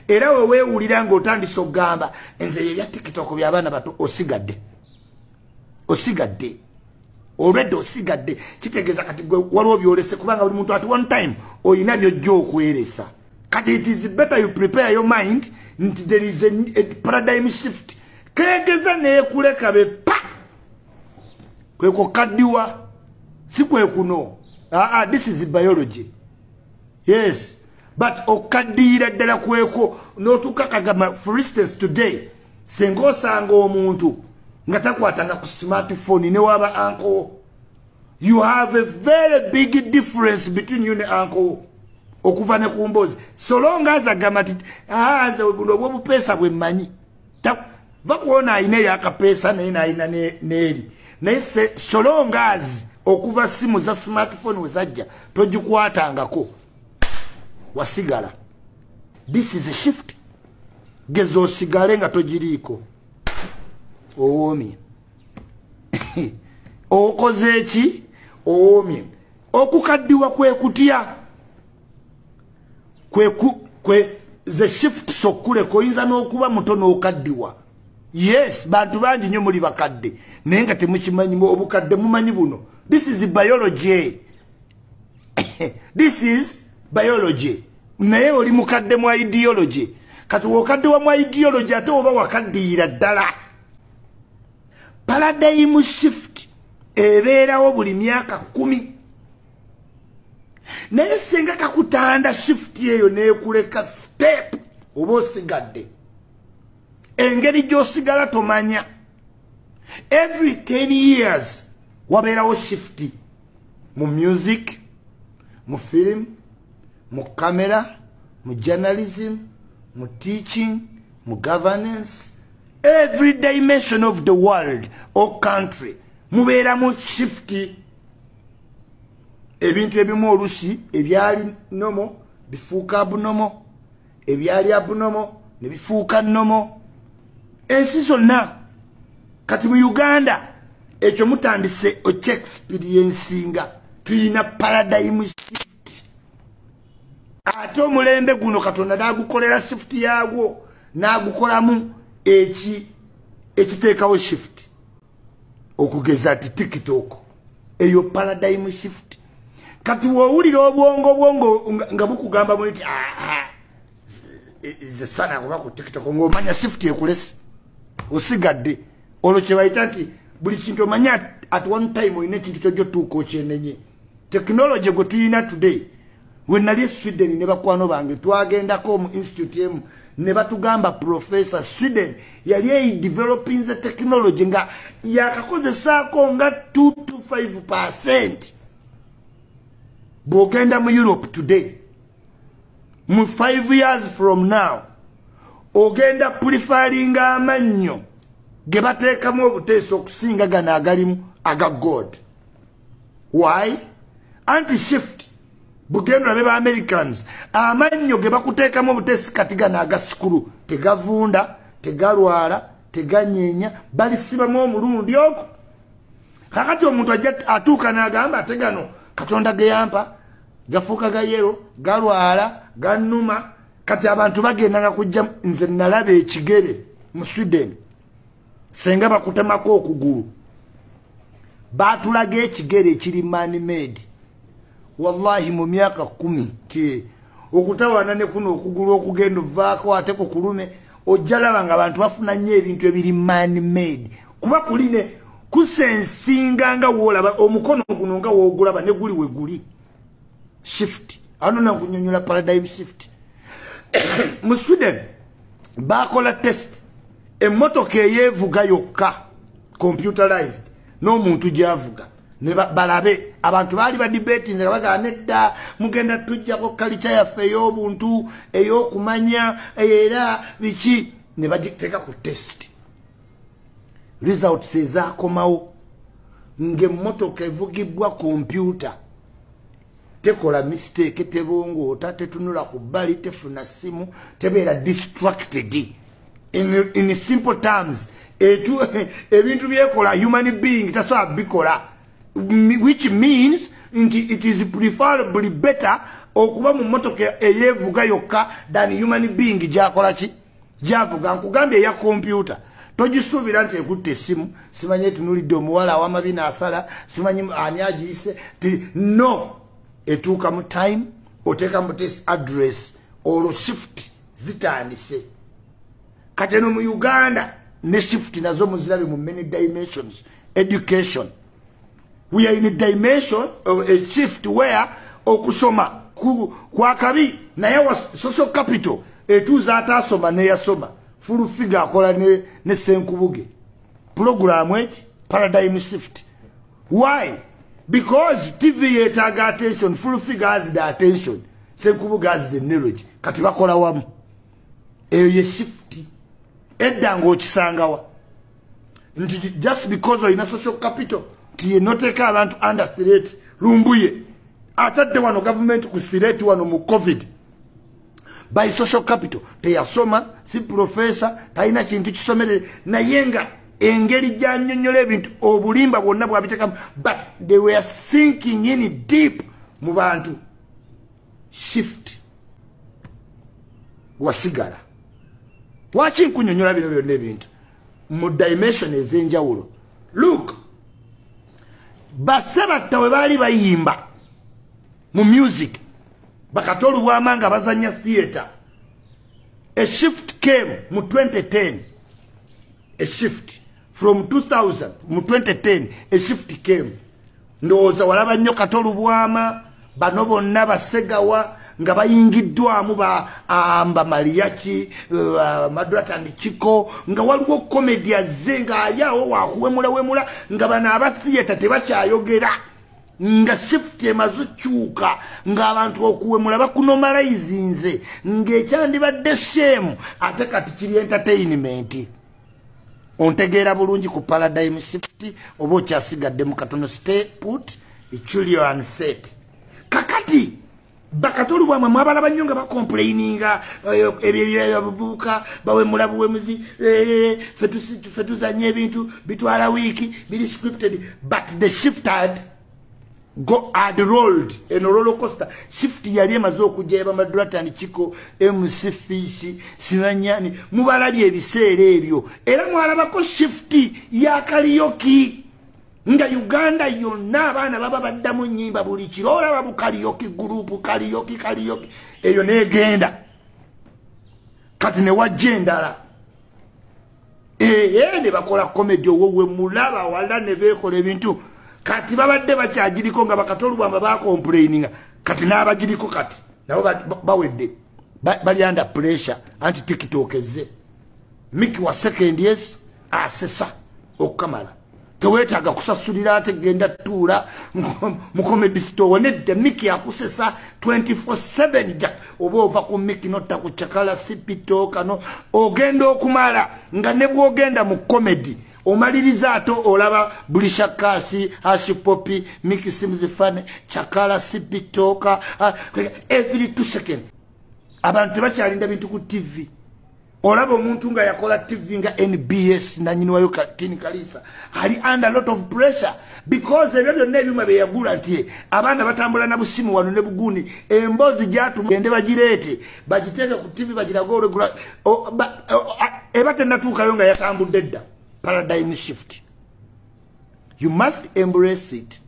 era wewe wewulira ng'otandise okugamba nze ebya TikTok by'abaana bato osigadde already osigadde kitegeeza kati gwe waliwo byolese kubanga buli muntu at one time oyina byojja okweresa kati it is better you prepare your mind nti there is a paradigm shift kegeza neekuleka be pa kwekokaddiwa si kwekuno this is biology yes but okaddiira ddala kweko n'otukakagama for instance today senga osanga omuntu nga takwatanga ku smartphone ne waba uncle you have a very big difference between you ne uncle okuva ne ku mbozi so long as agamba ti nze buno obw'obupeesa bwe mmanyi bakuona ayina ey'akapeesa naye n'ayina n'eri naye so long as okuva simu za smartphone we zajja togikwatangako wasigala this is a shift geza osigale nga togiriiko owoomye okoze eki owoomye okukaddiwa kwe kutya kwe the shift sokkuleko oyinza n'okuba muto n'okaddiwa yes bantu bangi nnyo muli bakadde naye nga temukimanyi obukadde mumanyi buno this is biology this is biology naye oli mukadde mu ideology kati wokaddewa mu ideology ate oba wakaddiira ddala paradigm shift ebeerawo buli myaka 10 naye senga kakutanda shift eyo neekuleka step oba osigadde engeri gy'osigala tomanya every 10 years wabeerawo shift mu music mu film mu camera mu journalism mu teaching mu governance every dimension of the world or country mubeeramu shift ebintu ebimu olusi ebyali nomo bifuuka abnomo ebyali abnomo ne bifuuka nomo ensi zonna kati mu Uganda ekyo mutandise experiencinga tuyina paradigm shift ate omulembe guno Katonda n'agukolera shift yaagwo n'agukolamu ekiteekawo shift okugeza ati TikTok eyo paradigm shift kati wowulira obwongo nga bukugamba muliti ze sana kuba ku TikTok ng'omanya shift ekulesi osigadde olwo kye bayita nti buli kintu omanya at one time oyina ekintu kyojja otuuka okyenenye technology gwe tuyina today we nali Sweden ne bakwano bange twagendako mu institute emu ne batugamba professor Sweden yali developing the technology nga yakakozesaako nga 2 to 5%. Bwogenda mu Europe today mu 5 years from now ogenda preferringa amannyo ge bateekamu obuteeso okusinga gano agalimu aga God. Why? Anti-shift bugendo be ba Americans amannyo ge bakuteekamu obuteesi kati gano aga sikulu tegavunda tegalwala teganyenya balisibamu omulundi ogwo kakati omuntu ajja atuuka n'agamba ate gano Katonda geyampa gafuuka ga yero galwala gannuma kati abantu bagendanga kujja nze nalaba ekigere mu Sweden senga bakutemako okugulu batulaga ekigere ekiri man made wallahi mu myaka 10 ti okutawana ne kuno okugulu okugenda vaako ate ko kulume ojjalaba nga abantu bafuna nnyo ebintu ebiri man made kuba kuline kusensinga nga wolaba omukono guno nga wogulaba ne guli we guli shift anona kunyonyola paradigm shift mu Sweden bakola test emmotoka eyevuga yokka computerized n'omuntu gyavuga ne balabe abantu baali ba debate nga bagana nedda mugenda tujjako culture yaffe ey'obuntu ey'okumanya era biki ne bagiteeka ku test results ezaakomawo ng'emmotoka evugibwa computer tekola mistake tebongoota tetunula ku bbali tefuna simu tebeera distracted in simple terms ebintu byekola human being tasobola bikola which means it is preferably better okuba mu motoka eyevuga yokka than human being jakola ki javuga nkugambye ya computer togisuubira nti ekutte essimu simanyi etunulidde omuwala aw'amabina asala simanyi ani agiyise no etuuka mu time oteeka mu test address olwo shift zitandise kati eno mu Uganda ne shift nazo muzirabe mu many dimensions. Education, we are in a dimension of a shift where okusoma kwa kabi naye wa social capital etuza atasoma ne yasoma full figure akola ne senkubuge program eti paradigm shift. Why? Because TV yetaga attention, full figure has the attention, senkubuge has the knowledge. Kati bakola wamu eyo ye shift edda ng'okisangawa nti just because of ina social capital tiye noteka abantu under threat lumbuye atadde wano government ku threat wano mu COVID by social capital teyasoma si professor taina kintu kisomere nayenga engeri janyonyola ebintu obulimba bwonna bwabiteka but they were sinking in deep mu bantu shift wasigala wachi nkunyonyola bino byonna ebintu mu dimension ezenjawulo. Look, basebatta we baali bayimba mu music bakatolu bwamanga bazanya theater. A shift came mu 2010. A shift from 2000 mu 2010 a shift came. Ndowooza walaba nnyo katolu bwama bano bonna basegawa nga bayingiddwamu ba amba Mariachi Madratan Chiko nga waliwo comedy azenga ayawo wakuwemula nga bana aba theater tebakyayogera nga shift emazuchuka nga abantu okuwemula bakunomalize nga ekyandibadde shame ate kati kiri entertainment. Ontegeera bulungi ku paradigm shift oba okyasigadde mu katono stay put ichulio and set kakati bakatolu bwamwe mwabala banyonga bakomplaininga ebyebuka bawe mulabuwemuzi fetuzanye ebintu bitwala wiki bili scripted but the shift had rolled in a roller coaster. Shift yali emaze okujeba Madratan Chiko MC Fish Sinanyani mubalabye ebiseera ebyo era mwalabako shift ya karaoke nga Uganda yonna abaana baba baddamu nnyimba buli kiro olaba bu karaoke group karaoke eyo negenda kati ne wajja endala ne bakola comedy owowe mulaba wala ne bekola ebintu kati babadde bakyagiriko nga bakatolu bwamba bakomplaininga kati n'abagiriko kati nabo bawedde bali under pressure anti TikTok eze Mickey wa second years asesa okamala tewetaga kusasulira ate genda tuula mu comedy store nedde Mickey akusesa 24/7 ja oba ova ku Mickey notta ku Chakala Sipito kano ogenda okumala nga ne bwogenda mu comedy omaliriza ato olaba Bulisha Kasi Hashi Poppy Mickey Sims Fane Chakala Sipitoka every 2 seconds abantu bakyalinda bintu ku TV. Olaba omuntu nga yakola TV nga NBS na nyini wayo Kini Kalisa ali under a lot of pressure because ebyo byonna ebyuma bye yagula nti abaana batambula na busimu wano ne buguni embozi gyatu gende bagirete bagiteke ku TV bagirago regular ebate natuukayo nga yatambudde dda. Paradigm shift. You must embrace it.